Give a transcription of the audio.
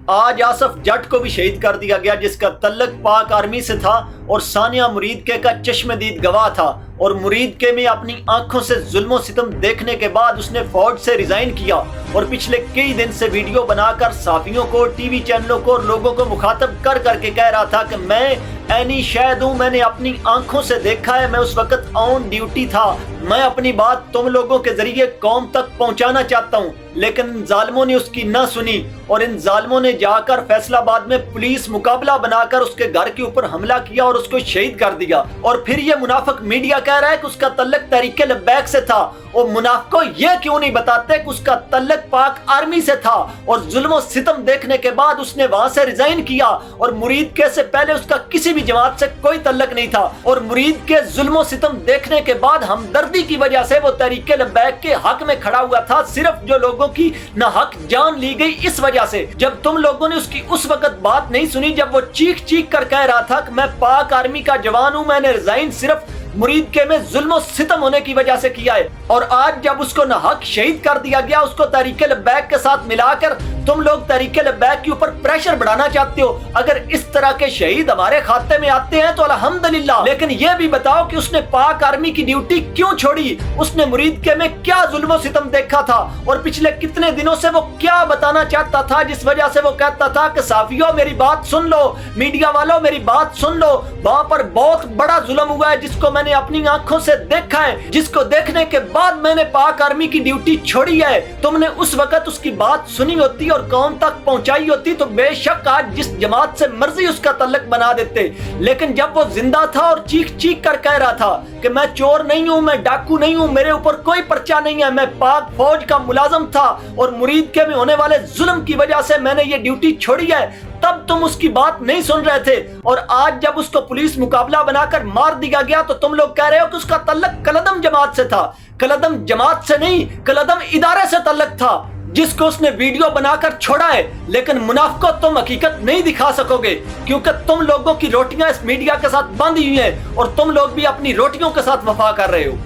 آج آصف جٹ کو بھی شہید کر دیا گیا جس کا تعلق پاک آرمی سے تھا اور ثانیہ مرید کے کا چشم دید گواہ تھا، اور مرید کے میں اپنی آنکھوں سے ظلم و ستم دیکھنے کے بعد اس نے فوج سے ریزائن کیا اور پچھلے کئی دن سے ویڈیو بنا کر صحافیوں کو، ٹی وی چینلوں کو اور لوگوں کو مخاطب کر کر کے کہہ رہا تھا کہ میں عینی شاہد ہوں، میں نے اپنی آنکھوں سے دیکھا ہے، میں اس وقت آن ڈیوٹی تھا، میں اپنی بات تم لوگوں کے ذریعے قوم تک پہنچانا چاہتا ہوں، لیکن ان ظالموں نے اس کی نہ سنی اور ان ظالموں نے جا کر فیصل آباد میں پولیس مقابلہ بنا کر اس کے گھر کے اوپر حملہ کیا اور اس کو شہید کر دیا۔ اور پھر یہ منافق میڈیا کہہ رہا ہے کہ اس کا تعلق تحریک لبیک سے تھا، اور منافقوں یہ کیوں نہیں بتاتے کہ اس کا تعلق پاک آرمی سے تھا اور ظلم و ستم دیکھنے کے بعد اس نے وہاں سے ریزائن کیا، اور مرید کے سے پہلے اس کا کسی بھی جماعت سے کوئی تعلق نہیں تھا، اور مرید کے ظلم و ستم دیکھنے کے بعد ہمدردی کی وجہ سے وہ تحریک لبیک کے حق میں کھڑا ہوا تھا، صرف جو لوگوں کی نہ حق جان لی گئی اس وجہ سے۔ جب تم لوگوں نے اس کی اس وقت بات نہیں سنی جب وہ چیخ چیخ کر کہہ رہا تھا کہ میں پاک آرمی کا جوان ہوں، میں نے ریزائن صرف مرید کے میں ظلم و ستم ہونے کی وجہ سے کیا ہے، اور آج جب اس کو نہ حق شہید کر دیا گیا، اس کو تحریک لبیک کے ساتھ ملا کر تم لوگ تحریک لبیک کے اوپر پریشر بڑھانا چاہتے ہو۔ اگر اس طرح کے شہید ہمارے کھاتے میں آتے ہیں تو الحمدللہ، لیکن یہ بھی بتاؤ کہ اس نے پاک آرمی کی ڈیوٹی کیوں چھوڑی، اس نے مرید کے میں کیا ظلم و ستم دیکھا تھا، اور پچھلے کتنے دنوں سے وہ کیا بتانا چاہتا تھا جس وجہ سے وہ کہتا تھا کہ صحافیوں میری بات سن لو، میڈیا والوں میری بات سن لو، وہاں پر بہت بڑا ظلم ہوا ہے جس کو میں نے اپنی آنکھوں سے دیکھا ہے، جس کو دیکھنے کے بعد میں نے پاک آرمی کی ڈیوٹی چھوڑی ہے۔ تم نے اس وقت اس کی بات سنی ہوتی اور قوم تک پہنچائی ہوتی تو بے شک آج جس جماعت سے مرضی اس کا تعلق بنا دیتے، لیکن جب وہ زندہ تھا اور چیخ چیخ کر کہہ رہا تھا کہ میں چور نہیں ہوں، میں ڈاکو نہیں ہوں، میرے اوپر کوئی پرچہ نہیں ہے، میں پاک فوج کا ملازم تھا اور مرید کے میں ہونے والے ظلم کی وجہ سے میں نے یہ ڈیوٹی چھوڑی ہے، تب تم اس کی بات نہیں سن رہے تھے، اور آج جب اس کو پولیس مقابلہ بنا کر مار دیا گیا تو تم لوگ کہہ رہے ہو کہ اس کا تعلق کلدم جماعت سے تھا۔ کلدم جماعت سے نہیں، کلدم ادارے سے تعلق تھا جس کو اس نے ویڈیو بنا کر چھوڑا ہے، لیکن منافقوں تم حقیقت نہیں دکھا سکو گے کیونکہ تم لوگوں کی روٹیاں اس میڈیا کے ساتھ باندھی ہوئی ہیں اور تم لوگ بھی اپنی روٹیوں کے ساتھ وفا کر رہے ہو۔